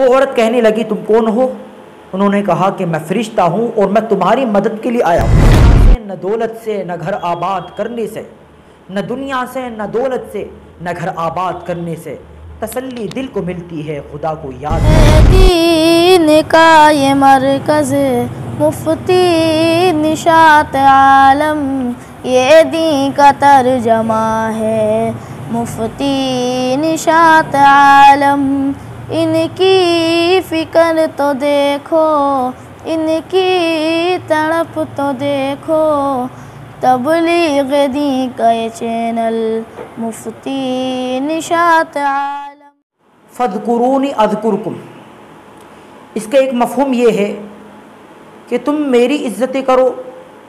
وہ عورت کہنے لگی تم کون ہو؟ انہوں نے کہا کہ میں فرشتہ ہوں اور میں تمہاری مدد کے لیے آیا ہوں۔ نہ دولت سے نہ گھر آباد کرنے سے، نہ دنیا سے نہ دولت سے نہ گھر آباد کرنے سے تسلی دل کو ملتی ہے خدا کو یاد۔ دین کا یہ مرکز مفتی نشاط عالم، یہ دین کا ترجمہ ہے مفتی نشاط عالم۔ ان کی فکر تو دیکھو، ان کی تڑپ تو دیکھو، تبلیغ دین کا یہ چینل مفتی نشاط عالم۔ فاذکرونی اذکرکم، اس کا ایک مفہوم یہ ہے کہ تم میری عزتیں کرو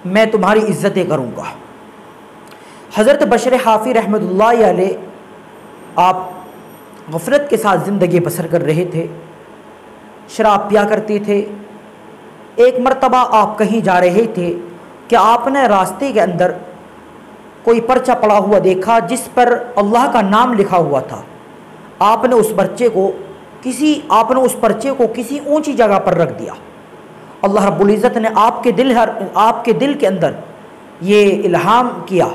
میں تمہاری عزتیں کروں گا۔ حضرت بشر حافی رحمۃ اللہ علیہ آپ غفلت کے ساتھ زندگی بسر کر رہے تھے، شراب پیا کرتے تھے۔ ایک مرتبہ آپ کہیں جا رہے تھے کہ آپ نے راستے کے اندر کوئی پرچہ پڑا ہوا دیکھا جس پر اللہ کا نام لکھا ہوا تھا۔ آپ نے اس پرچے کو کسی اونچی جگہ پر رکھ دیا۔ اللہ رب العزت نے آپ کے دل کے اندر یہ الہام کیا،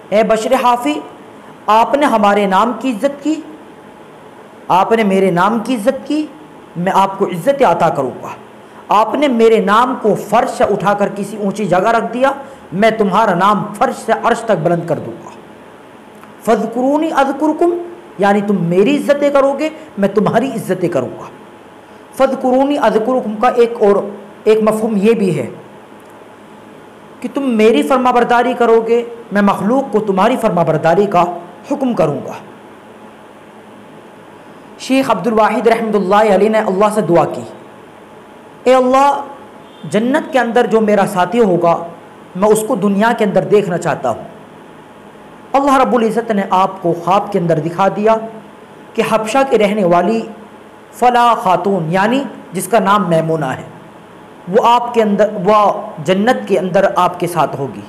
اے بشر حافی، آپ نے ہمارے نام کی عزت کی، آپ نے میرے نام کی عزت کی، میں آپ کو عزت عطا کروں گا۔ آپ نے میرے نام کو فرش سے اٹھا کر کسی اونچی جگہ رکھ دیا، میں تمہارا نام فرش سے عرش تک بلند کر دوں گا۔ فاذکرونی اذکرکم، یعنی تم میری عزتیں کرو گے میں تمہاری عزتیں کروں گا۔ فاذکرونی اذکرکم کا ایک مفہوم یہ بھی ہے کہ تم میری فرما برداری کرو گے میں مخلوق کو تمہاری فرما برداری کا حکم کروں گا۔ شیخ عبد الواحد رحمۃ اللہ علیہ نے اللہ سے دعا کی، اے اللہ، جنت کے اندر جو میرا ساتھی ہوگا میں اس کو دنیا کے اندر دیکھنا چاہتا ہوں۔ اللہ رب العزت نے آپ کو خواب کے اندر دکھا دیا کہ حبشہ کے رہنے والی فلاں خاتون، یعنی جس کا نام میمونہ ہے، وہ جنت کے اندر آپ کے ساتھ ہوگی۔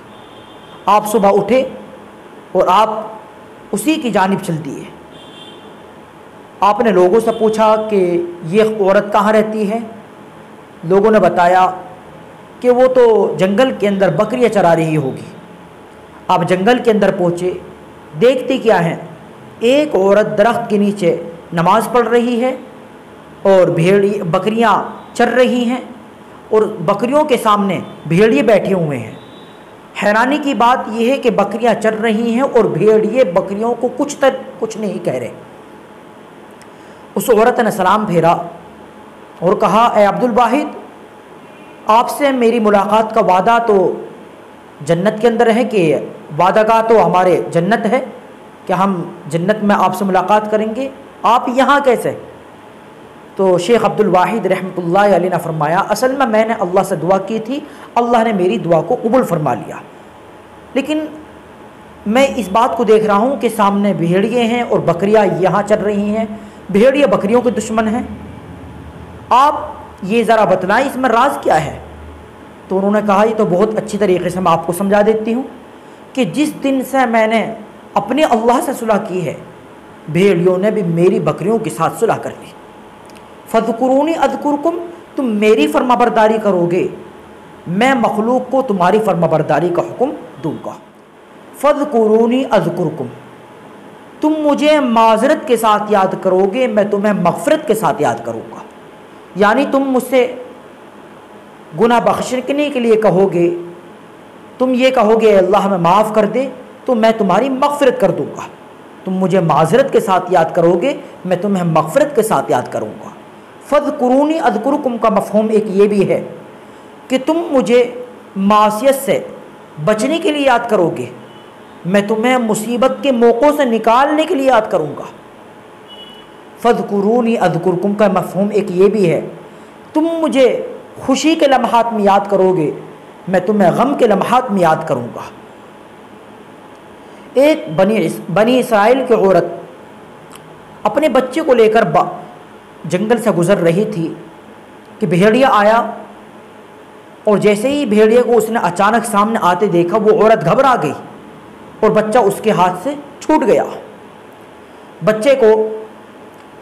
آپ صبح اٹھے اور آپ اسی کی جانب چل دیے۔ آپ نے لوگوں سے پوچھا کہ یہ عورت کہاں رہتی ہے؟ لوگوں نے بتایا کہ وہ تو جنگل کے اندر بکریاں چرا رہی ہوگی۔ آپ جنگل کے اندر پہنچے، دیکھتے کیا ہیں، ایک عورت درخت کے نیچے نماز پڑھ رہی ہے اور بکریاں چر رہی ہیں اور بکریوں کے سامنے بھیڑیے بیٹھے ہوئے ہیں۔ حیرانی کی بات یہ ہے کہ بکریاں چر رہی ہیں اور بھیڑیے بکریوں کو کچھ نہیں کہہ رہے۔ اس عورت نے سلام پھیرا اور کہا، اے عبد الواحد، آپ سے میری ملاقات کا وعدہ تو جنت کے اندر ہے، کہ وعدہ کا تو ہمارے جنت ہے کہ ہم جنت میں آپ سے ملاقات کریں گے، آپ یہاں کیسے؟ تو شیخ عبد الواحد رحمۃ اللہ علیہ نے فرمایا، اصل میں نے اللہ سے دعا کی تھی، اللہ نے میری دعا کو قبول فرما لیا، لیکن میں اس بات کو دیکھ رہا ہوں کہ سامنے بھیڑیے ہیں اور بکریاں یہاں چل رہی ہیں، بھیڑیے بکریوں کے دشمن ہیں، آپ یہ ذرا بتلائیں اس میں راز کیا ہے؟ تو انہوں نے کہا، یہ تو بہت اچھی طریقے سے میں آپ کو سمجھا دیتی ہوں کہ جس دن سے میں نے اپنے اللہ سے صلح کی ہے، بھیڑیوں نے بھی میری بکریوں کے ساتھ صلح کر لی۔ فاذکرونی اذکرکم، تم میری فرما برداری کرو گے میں مخلوق کو تمہاری فرما برداری کا حکم دوں گا۔ فاذکرونی اذکرکم، تم مجھے معذرت کے ساتھ یاد کرو گے میں تمہیں مغفرت کے ساتھ یاد کروں گا، یعنی تم مجھ سے گناہ بخشنے کے لیے کہو گے، تم یہ کہو گے اے اللہ ہمیں معاف کر دے تو میں تمہاری مغفرت کر دوں گا۔ تم مجھے معذرت کے ساتھ یاد کرو گے میں تمہیں مغفرت کے ساتھ یاد کروں گا۔ فاذکرونی اذکرکم کا مفہوم ایک یہ بھی ہے کہ تم مجھے معصیت سے بچنے کے لیے یاد کرو گے میں تمہیں مصیبت کے موقعوں سے نکالنے کے لیے یاد کروں گا۔ فاذکرونی اذکرکم کا مفہوم ایک یہ بھی ہے، تم مجھے خوشی کے لمحات میں یاد کرو گے میں تمہیں غم کے لمحات میں یاد کروں گا۔ ایک بنی اسرائیل کی عورت اپنے بچے کو لے کر جنگل سے گزر رہی تھی کہ بھیڑیا آیا، اور جیسے ہی بھیڑیے کو اس نے اچانک سامنے آتے دیکھا وہ عورت گھبرا گئی اور بچہ اس کے ہاتھ سے چھوٹ گیا۔ بچے کو